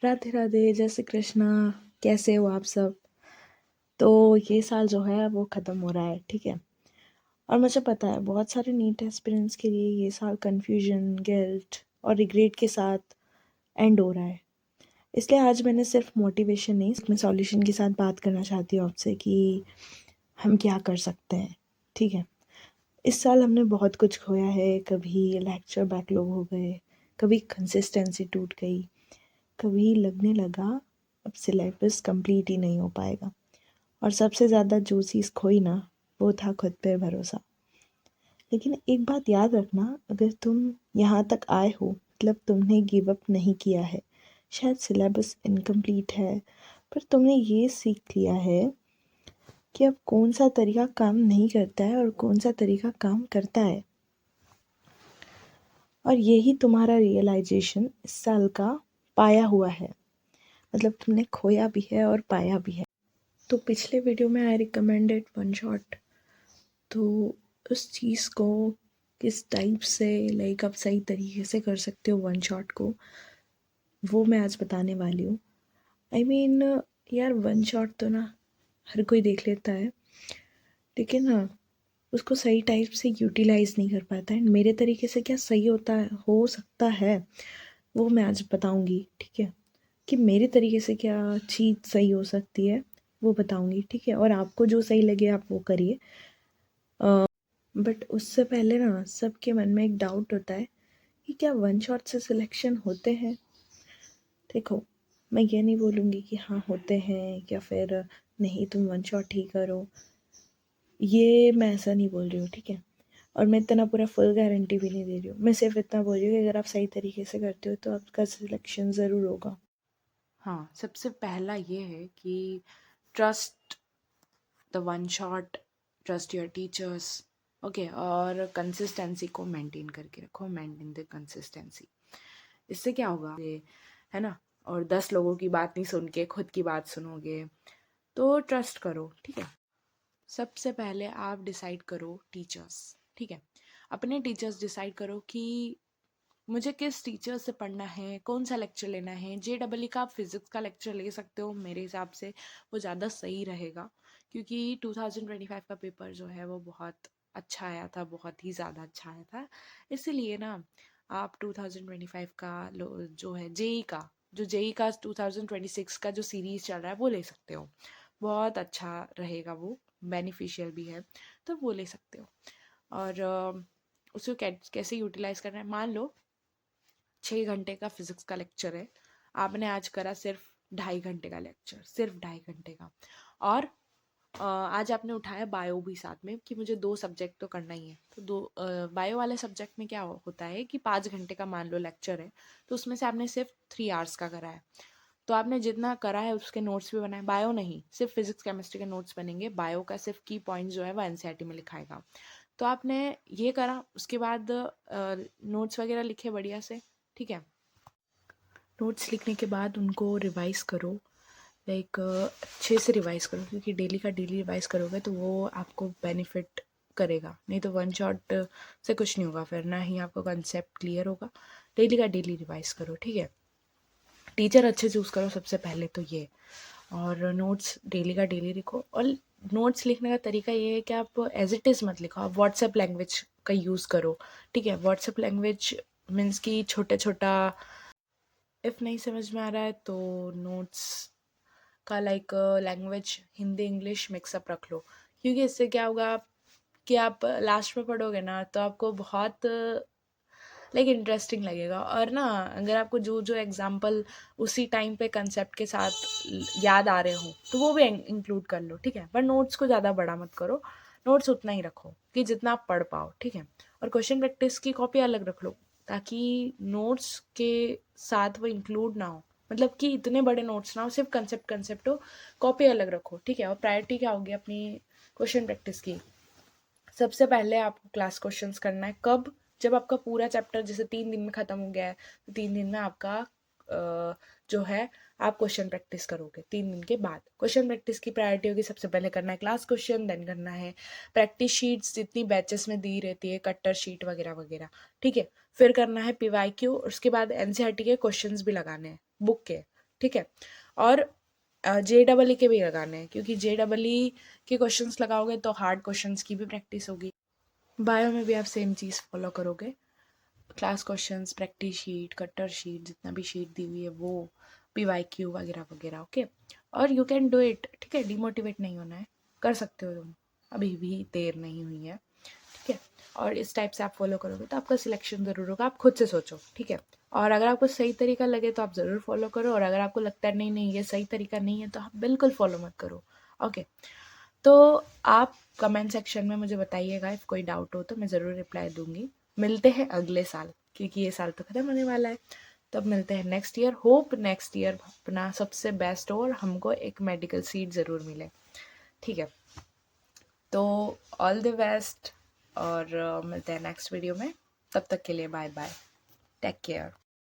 राधे राधे, जय श्री कृष्णा। कैसे हो आप सब? तो ये साल जो है वो ख़त्म हो रहा है, ठीक है। और मुझे पता है बहुत सारे नीट एस्पिरेंट्स के लिए ये साल कन्फ्यूजन, गिल्ट और रिग्रेट के साथ एंड हो रहा है। इसलिए आज मैंने सिर्फ मोटिवेशन नहीं, मैं सॉल्यूशन के साथ बात करना चाहती हूँ आपसे कि हम क्या कर सकते हैं, ठीक है। इस साल हमने बहुत कुछ खोया है। कभी लेक्चर बैकलॉग हो गए, कभी कंसिस्टेंसी टूट गई, कभी लगने लगा अब सिलेबस कंप्लीट ही नहीं हो पाएगा। और सबसे ज़्यादा जो चीज़ खोई ना, वो था खुद पे भरोसा। लेकिन एक बात याद रखना, अगर तुम यहाँ तक आए हो मतलब तुमने गिव अप नहीं किया है। शायद सिलेबस इनकम्प्लीट है, पर तुमने ये सीख लिया है कि अब कौन सा तरीका काम नहीं करता है और कौन सा तरीका काम करता है। और यही तुम्हारा रियलाइजेशन इस साल का पाया हुआ है। मतलब तुमने खोया भी है और पाया भी है। तो पिछले वीडियो में आई रिकमेंडेड वन शॉट। तो उस चीज़ को किस टाइप से लाइक आप सही तरीके से कर सकते हो वन शॉट को, वो मैं आज बताने वाली हूँ। आई मीन यार, वन शॉट तो ना हर कोई देख लेता है, लेकिन हाँ उसको सही टाइप से यूटिलाइज नहीं कर पाता है। मेरे तरीके से क्या सही होता है, हो सकता है, वो मैं आज बताऊंगी, ठीक है। कि मेरे तरीके से क्या चीज़ सही हो सकती है वो बताऊंगी, ठीक है। और आपको जो सही लगे आप वो करिए। बट उससे पहले ना सबके मन में एक डाउट होता है कि क्या वन शॉट से सिलेक्शन होते हैं। देखो, मैं ये नहीं बोलूँगी कि हाँ होते हैं या फिर नहीं तुम वन शॉट ही करो, ये मैं ऐसा नहीं बोल रही हूँ, ठीक है। और मैं इतना पूरा फुल गारंटी भी नहीं दे रही हूँ। मैं सिर्फ इतना बोल रही हूँ कि अगर आप सही तरीके से करते हो तो आपका सिलेक्शन ज़रूर होगा। हाँ, सबसे पहला ये है कि trust the one shot, trust your teachers. Okay, और कंसिस्टेंसी को मेंटेन करके रखो, मेंटेन द कंसिस्टेंसी। इससे क्या होगा ये, है ना। और 10 लोगों की बात नहीं सुन के खुद की बात सुनोगे, तो ट्रस्ट करो, ठीक है। सबसे पहले आप डिसाइड करो टीचर्स, ठीक है। अपने टीचर्स डिसाइड करो कि मुझे किस टीचर से पढ़ना है, कौन सा लेक्चर लेना है। JEE का आप फिजिक्स का लेक्चर ले सकते हो, मेरे हिसाब से वो ज़्यादा सही रहेगा, क्योंकि 2025 का पेपर जो है वो बहुत अच्छा आया था, बहुत ही ज़्यादा अच्छा आया था। इसीलिए ना आप 2025 का जो है जेई का 2026 का जो सीरीज चल रहा है वो ले सकते हो। बहुत अच्छा रहेगा वो, बेनिफिशियल भी है, तो वो ले सकते हो। और उसको कैसे यूटिलाइज करना है, मान लो 6 घंटे का फिजिक्स का लेक्चर है, आपने आज करा सिर्फ 2.5 घंटे का लेक्चर, सिर्फ 2.5 घंटे का। और आज आपने उठाया बायो भी साथ में कि मुझे 2 सब्जेक्ट तो करना ही है, तो बायो वाले सब्जेक्ट में क्या होता है कि 5 घंटे का मान लो लेक्चर है, तो उसमें से आपने सिर्फ 3 आवर्स का करा है। तो आपने जितना करा है उसके नोट्स भी बनाए, बायो नहीं सिर्फ फिजिक्स केमिस्ट्री के नोट्स बनेंगे, बायो का सिर्फ की पॉइंट जो है वो एनसीईआरटी में लिखाएगा। तो आपने ये करा, उसके बाद नोट्स वगैरह लिखे बढ़िया से, ठीक है। नोट्स लिखने के बाद उनको रिवाइज़ करो, लाइक अच्छे से रिवाइज़ करो, क्योंकि डेली का डेली रिवाइज़ करोगे तो वो आपको बेनिफिट करेगा। नहीं तो वन शॉट से कुछ नहीं होगा, फिर ना ही आपका कंसेप्ट क्लियर होगा। डेली का डेली रिवाइज़ करो, ठीक है। टीचर अच्छे चूज़ करो सबसे पहले तो ये। और नोट्स डेली का डेली लिखो। और नोट्स लिखने का तरीका ये है कि आप एज इट इज़ मत लिखो, आप व्हाट्सएप लैंग्वेज का यूज़ करो, ठीक है। व्हाट्सएप लैंग्वेज मीन्स कि छोटा छोटा, इफ़ नहीं समझ में आ रहा है तो नोट्स का like language Hindi English mix up रख लो, क्योंकि इससे क्या होगा कि आप लास्ट में पढ़ोगे ना तो आपको बहुत लाइक इंटरेस्टिंग लगेगा। और ना अगर आपको जो जो एग्जाम्पल उसी टाइम पे कंसेप्ट के साथ याद आ रहे हो तो वो भी इंक्लूड कर लो, ठीक है। पर नोट्स को ज़्यादा बड़ा मत करो, नोट्स उतना ही रखो कि जितना आप पढ़ पाओ, ठीक है। और क्वेश्चन प्रैक्टिस की कॉपी अलग रख लो, ताकि नोट्स के साथ वो इंक्लूड ना हो, मतलब कि इतने बड़े नोट्स ना हो, सिर्फ कंसेप्ट कंसेप्ट हो, कॉपी अलग रखो, ठीक है। और प्रायोरिटी क्या होगी अपनी क्वेश्चन प्रैक्टिस की, सबसे पहले आपको क्लास क्वेश्चंस करना है। कब? जब आपका पूरा चैप्टर जैसे 3 दिन में ख़त्म हो गया है, तो 3 दिन में आपका जो है आप क्वेश्चन प्रैक्टिस करोगे। 3 दिन के बाद क्वेश्चन प्रैक्टिस की प्रायोरिटी होगी, सबसे पहले करना है क्लास क्वेश्चन, देन करना है प्रैक्टिस शीट्स जितनी बैचेस में दी रहती है, कट्टर शीट वगैरह वगैरह, ठीक है। फिर करना है PYQ, उसके बाद NCERT के क्वेश्चन भी लगाने हैं बुक के, ठीक है। और JEE के भी लगाने हैं, क्योंकि JEE के क्वेश्चंस लगाओगे तो हार्ड क्वेश्चंस की भी प्रैक्टिस होगी। बायो में भी आप सेम चीज़ फॉलो करोगे, class questions, practice sheet, cutter sheet, जितना भी शीट दी हुई है वो, PYQ वगैरह वगैरह। ओके, और यू कैन डू इट, ठीक है। डिमोटिवेट नहीं होना है, कर सकते हो तुम, अभी भी देर नहीं हुई है, ठीक है। और इस टाइप से आप फॉलो करोगे तो आपका सिलेक्शन ज़रूर होगा। आप खुद से सोचो, ठीक है। और अगर आपको सही तरीका लगे तो आप ज़रूर फॉलो करो, और अगर आपको लगता है नहीं नहीं ये सही तरीका नहीं है तो आप बिल्कुल फॉलो मत करो। ओके, तो आप कमेंट सेक्शन में मुझे बताइएगा, इफ़ कोई डाउट हो तो मैं ज़रूर रिप्लाई दूंगी। मिलते हैं अगले साल, क्योंकि ये साल तो ख़त्म होने वाला है। तब मिलते हैं next year. Hope next year अपना सबसे बेस्ट हो और हमको एक मेडिकल सीट ज़रूर मिले, ठीक है। तो ऑल द बेस्ट, और मिलते हैं नेक्स्ट वीडियो में। तब तक के लिए बाय बाय, टेक केयर।